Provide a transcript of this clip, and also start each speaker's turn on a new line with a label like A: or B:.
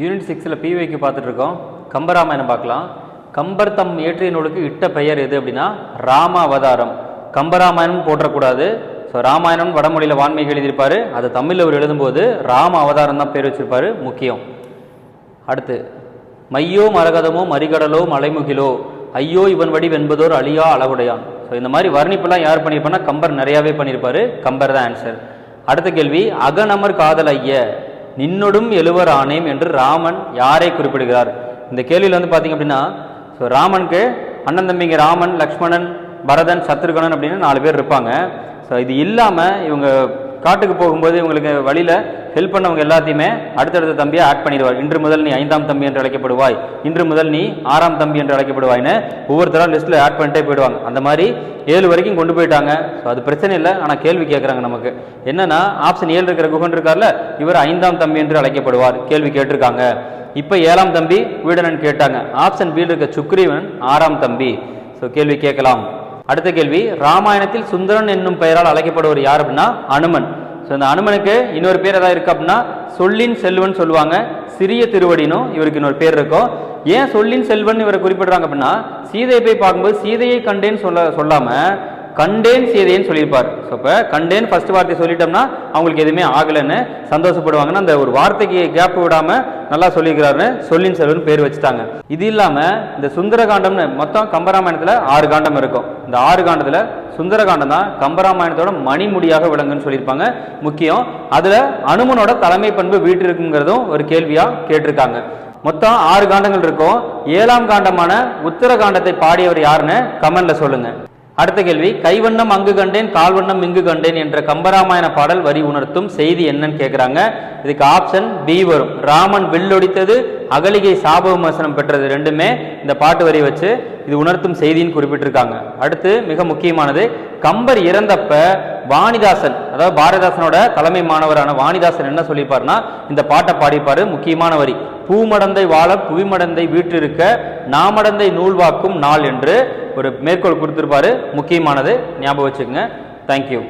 A: Unit 6ல் பிவைக்கு பார்த்துட்டு இருக்கோம். கம்பராமாயணம் பார்க்கலாம். கம்பர் தம் இயற்றிய நூலுக்கு இட்ட பெயர் எது அப்படின்னா ராம அவதாரம். கம்பராமாயணம் போற்றக்கூடாது. ஸோ ராமாயணம் வடமொழியில் வான்மைக்கு எழுதியிருப்பார். அது தமிழில் அவர் எழுதும்போது ராம அவதாரம் தான் பேர் வச்சிருப்பார். முக்கியம். அடுத்து மையோ மரகதமோ மறிகடலோ மலைமுகிலோ ஐயோ இவன் வடி வென்பதோர் அழியா அளவுடையான். ஸோ இந்த மாதிரி வர்ணிப்பெல்லாம் யார் பண்ணியிருப்பான்னா கம்பர் நிறையாவே பண்ணியிருப்பார். கம்பர் தான் ஆன்சர். அடுத்த கேள்வி அகநமர் காதல் ஐய நின்னொடும் எழுவர் ஆணையம் என்று ராமன் யாரை குறிப்பிடுகிறார்? இந்த கேள்வியில் வந்து பார்த்தீங்க அப்படின்னா ஸோ ராமனுக்கு அண்ணன் தம்பிங்க ராமன், லக்ஷ்மணன், பரதன், சத்ருகணன் அப்படின்னு 4 பேர் இருப்பாங்க. ஸோ இது இல்லாமல் இவங்க காட்டுக்கு போகும்போது இவங்களுக்கு வழியில் ஹெல்ப் பண்ணவங்க எல்லாத்தையுமே அடுத்தடுத்த தம்பியை ஆட் பண்ணிடுவார். இன்று முதல் நீ 5ஆம் தம்பி என்று அழைக்கப்படுவாய், இன்று முதல் நீ 6ஆம் தம்பி என்று அழைக்கப்படுவாய்னு ஒவ்வொருத்தராக லிஸ்ட்டில் ஆட் பண்ணிட்டே போயிடுவாங்க. அந்த மாதிரி 7 வரைக்கும் கொண்டு போயிட்டாங்க. ஸோ அது பிரச்சனை இல்லை. ஆனால் கேள்வி கேட்குறாங்க நமக்கு என்னன்னா ஆப்ஷன் 7 இருக்கிற குகன் இருக்கார்ல இவர் 5ஆம் தம்பி என்று அழைக்கப்படுவார். கேள்வி கேட்டிருக்காங்க. இப்போ 7ஆம் தம்பி வீடனன் கேட்டாங்க. ஆப்ஷன் பி இருக்க சுக்ரீவன் 6ஆம் தம்பி. ஸோ கேள்வி கேட்கலாம். அடுத்த கேள்வி ராமாயணத்தில் சுந்தரன் என்னும் பெயரால் அழைக்கப்படுவர் யார் அப்படின்னா அனுமன். ஸோ இந்த அனுமனுக்கு இன்னொரு பேர் ஏதாவது இருக்கு அப்படின்னா சொல்லின் செல்வன் சொல்லுவாங்க. சிறிய திருவடினும் இவருக்கு இன்னொரு பேர் இருக்கும். ஏன் சொல்லின் செல்வன் இவரை குறிப்பிடுறாங்க அப்படின்னா சீதையை போய் பார்க்கும்போது சீதையை கண்டேன்னு சொல்லாம கண்டேன் சீதைன்னு சொல்லியிருப்பார். ஸோ இப்போ கண்டேன் ஃபர்ஸ்ட் வார்த்தை சொல்லிட்டோம்னா அவங்களுக்கு எதுவுமே ஆகலைன்னு சந்தோஷப்படுவாங்கன்னா அந்த ஒரு வார்த்தைக்கு கேப் விடாமல் நல்லா சொல்லிக்கிறாருன்னு சொல்லின் செல்வன் பேர் வச்சுட்டாங்க. இது இல்லாமல் இந்த சுந்தரகாண்டம்னு மொத்தம் கம்பராமாயணத்தில் 6 காண்டம் இருக்கும். இந்த 6 காண்டத்தில் சுந்தரகாண்டம் தான் கம்பராமாயணத்தோட மணிமுடியாக விளங்குன்னு சொல்லியிருப்பாங்க. முக்கியம். அதில் அனுமனோட தலைமை பண்பு வீட்டிற்குங்கிறதும் ஒரு கேள்வியாக கேட்டிருக்காங்க. மொத்தம் 6 காண்டங்கள் இருக்கும். 7ஆம் காண்டமான உத்தரகாண்டத்தை பாடியவர் யாருன்னு கமெண்ட்ல சொல்லுங்க. அடுத்த கேள்வி கைவண்ணம் அங்கு கண்டேன் கால்வண்ணம் இங்கு கண்டேன் என்ற கம்பராமாயண பாடல் வரி உணர்த்தும் செய்தி என்னன்னு கேட்குறாங்க. இதுக்கு ஆப்ஷன் பி வரும். ராமன் வில்லொடித்தது அகலிகை சாப விமர்சனம் பெற்றது ரெண்டுமே இந்த பாட்டு வரி வச்சு இது உணர்த்தும் செய்தின்னு குறிப்பிட்டிருக்காங்க. அடுத்து மிக முக்கியமானது கம்பர் இறந்தப்ப வாணிதாசன் அதாவது பாரதிதாசனோட தலைமை மாணவரான வாணிதாசன் என்ன சொல்லியிருப்பாருன்னா இந்த பாட்டை பாடிப்பாரு. முக்கியமான வரி பூமடந்தை வாழ புவிமடந்தை வீற்றிருக்க நாமடந்தை நூல்வாக்கும் நாள் என்று ஒரு மேற்கோள் கொடுத்திருப்பாரு. முக்கியமானது ஞாபகம் வச்சுக்கோங்க. தேங்க்யூ.